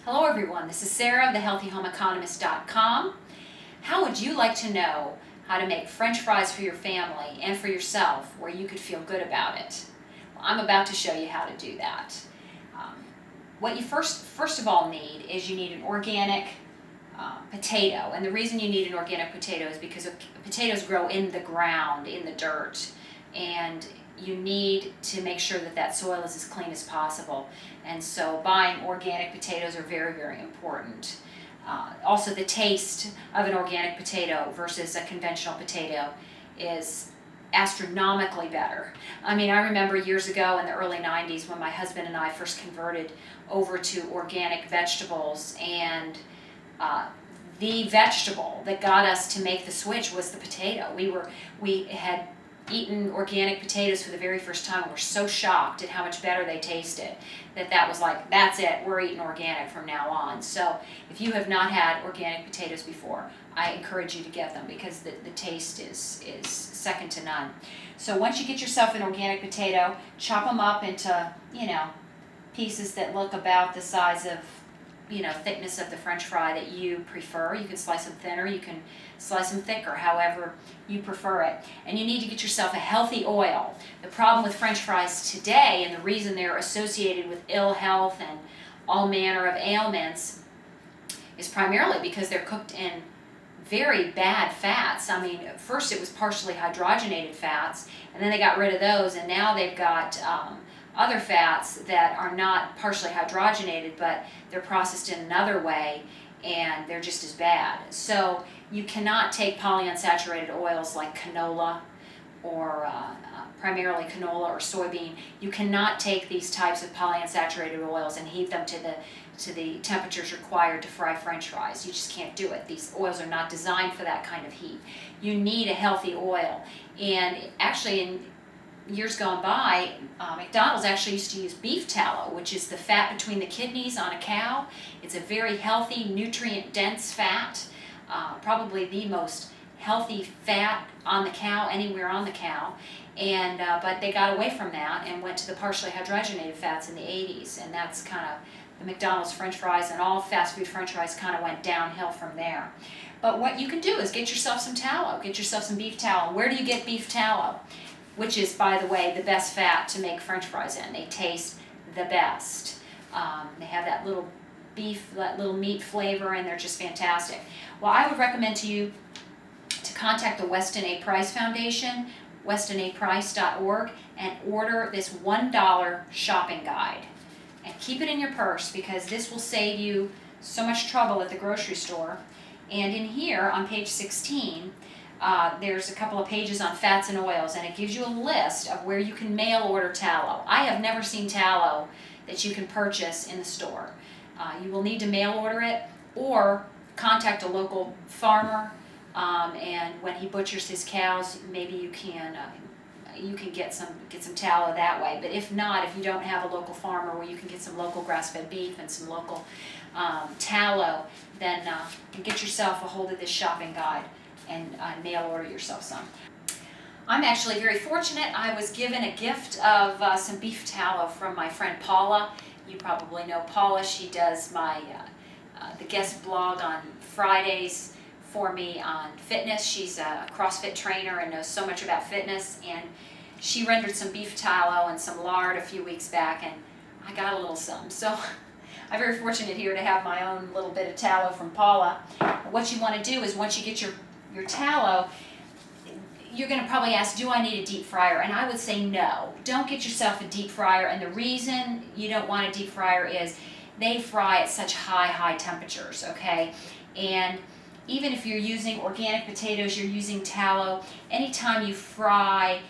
Hello everyone, this is Sarah of 𝗟𝗶𝗸𝗲.com. How would you like to know how to make French fries for your family and for yourself where you could feel good about it? Well, I'm about to show you how to do that. What you first of all need is you need an organic potato, and the reason you need an organic potato is because potatoes grow in the ground, in the dirt, and you need to make sure that that soil is as clean as possible. And so buying organic potatoes are very, very important. Also, the taste of an organic potato versus a conventional potato is astronomically better. I mean, I remember years ago in the early 90s when my husband and I first converted over to organic vegetables, and the vegetable that got us to make the switch was the potato. We had eaten organic potatoes for the very first time and were so shocked at how much better they tasted that was like, that's it, we're eating organic from now on. So if you have not had organic potatoes before, I encourage you to get them because the taste is second to none. So once you get yourself an organic potato, chop them up into, pieces that look about the size of, thickness of the French fry that you prefer. You can slice them thinner, you can slice them thicker, however you prefer it. And you need to get yourself a healthy oil. The problem with French fries today, and the reason they're associated with ill health and all manner of ailments, is primarily because they're cooked in very bad fats. I mean, first it was partially hydrogenated fats, and then they got rid of those, and now they've got other fats that are not partially hydrogenated, but they're processed in another way, and they're just as bad. So you cannot take polyunsaturated oils like canola or primarily canola or soybean. You cannot take these types of polyunsaturated oils and heat them to the temperatures required to fry French fries. You just can't do it. These oils are not designed for that kind of heat. You need a healthy oil. And actually, in years gone by, McDonald's actually used to use beef tallow, which is the fat between the kidneys on a cow. It's a very healthy, nutrient-dense fat, probably the most healthy fat on the cow, anywhere on the cow. And but they got away from that and went to the partially hydrogenated fats in the 80s, and that's kind of the McDonald's French fries, and all fast food French fries kind of went downhill from there. But what you can do is get yourself some tallow, get yourself some beef tallow. Where do you get beef tallow? Which is, by the way, the best fat to make French fries in. They taste the best. They have that little beef, that little meat flavor, and they're just fantastic. Well, I would recommend to you to contact the Weston A. Price Foundation, westonaprice.org, and order this $1 shopping guide. And keep it in your purse because this will save you so much trouble at the grocery store. And in here, on page 16, there's a couple of pages on fats and oils, and it gives you a list of where you can mail order tallow. I have never seen tallow that you can purchase in the store. You will need to mail order it or contact a local farmer, and when he butchers his cows, maybe you can get some tallow that way. But if not, if you don't have a local farmer where you can get some local grass-fed beef and some local tallow, then get yourself a hold of this shopping guide and mail order yourself some. I'm actually very fortunate. I was given a gift of some beef tallow from my friend Paula. You probably know Paula. She does my the guest blog on Fridays for me on fitness. She's a CrossFit trainer and knows so much about fitness, and she rendered some beef tallow and some lard a few weeks back, and I got a little some. So I'm very fortunate here to have my own little bit of tallow from Paula. What you want to do is once you get your tallow, you're going to probably ask, do I need a deep fryer? And I would say no. Don't get yourself a deep fryer, and the reason you don't want a deep fryer is they fry at such high temperatures, okay? And even if you're using organic potatoes, you're using tallow, anytime you fry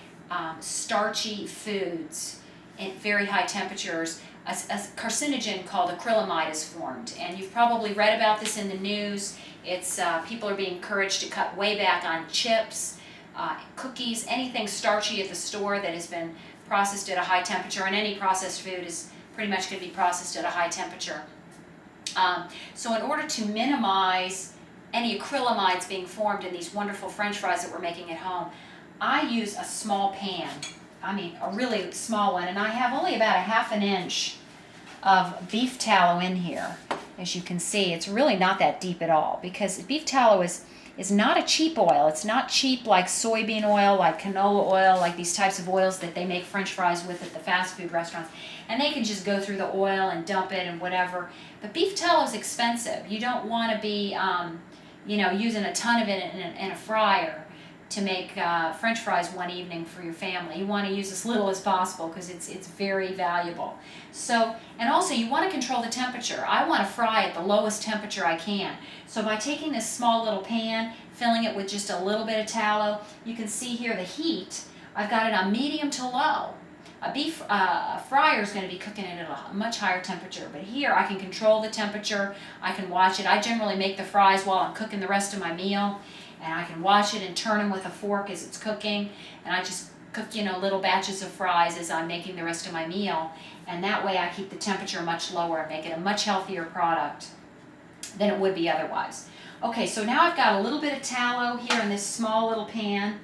starchy foods at very high temperatures, a carcinogen called acrylamide is formed. And you've probably read about this in the news. It's people are being encouraged to cut way back on chips, cookies, anything starchy at the store that has been processed at a high temperature, and any processed food is pretty much going to be processed at a high temperature. So in order to minimize any acrylamides being formed in these wonderful French fries that we're making at home, I use a small pan. I mean, a really small one, and I have only about a 1/2 inch of beef tallow in here. As you can see, it's really not that deep at all, because beef tallow is not a cheap oil. It's not cheap like soybean oil, like canola oil, like these types of oils that they make French fries with at the fast food restaurants. And they can just go through the oil and dump it and whatever. But beef tallow is expensive. You don't want to be, using a ton of it in a fryer to make French fries one evening for your family. You want to use as little as possible because it's very valuable. So, and also you want to control the temperature. I want to fry at the lowest temperature I can. So by taking this small little pan, filling it with just a little bit of tallow, you can see here the heat. I've got it on medium to low. A beef fryer is going to be cooking it at a much higher temperature, but here I can control the temperature. I can watch it. I generally make the fries while I'm cooking the rest of my meal, and I can watch it and turn them with a fork as it's cooking, and I just cook, little batches of fries as I'm making the rest of my meal, and that way I keep the temperature much lower and make it a much healthier product than it would be otherwise. Okay, so now I've got a little bit of tallow here in this small little pan,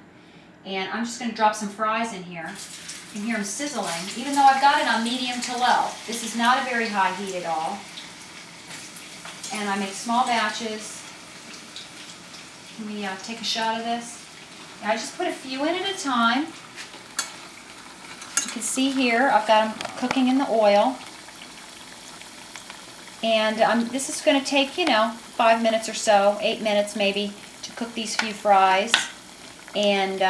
and I'm just going to drop some fries in here. You can hear them sizzling, even though I've got it on medium to low. This is not a very high heat at all. And I make small batches. Let me take a shot of this. And I just put a few in at a time. You can see here I've got them cooking in the oil. And this is going to take, 5 minutes or so, 8 minutes maybe, to cook these few fries. And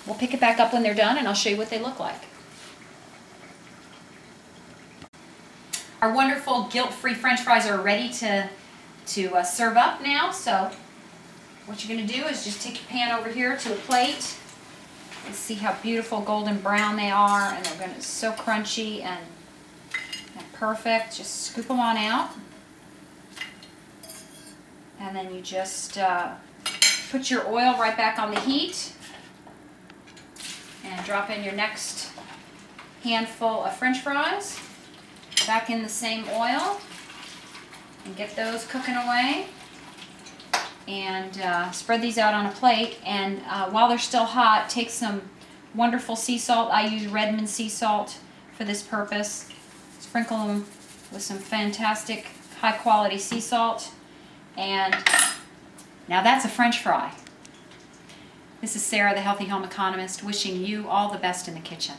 we'll pick it back up when they're done, and I'll show you what they look like. Our wonderful guilt-free French fries are ready to serve up now. So what you're going to do is just take your pan over here to a plate. And see how beautiful golden brown they are, and they're going to so crunchy and perfect. Just scoop them on out, and then you just put your oil right back on the heat and drop in your next handful of French fries back in the same oil and get those cooking away. And spread these out on a plate, and while they're still hot, take some wonderful sea salt. I use Redmond sea salt for this purpose. Sprinkle them with some fantastic high quality sea salt, and now that's a French fry. This is Sarah, the Healthy Home Economist, wishing you all the best in the kitchen.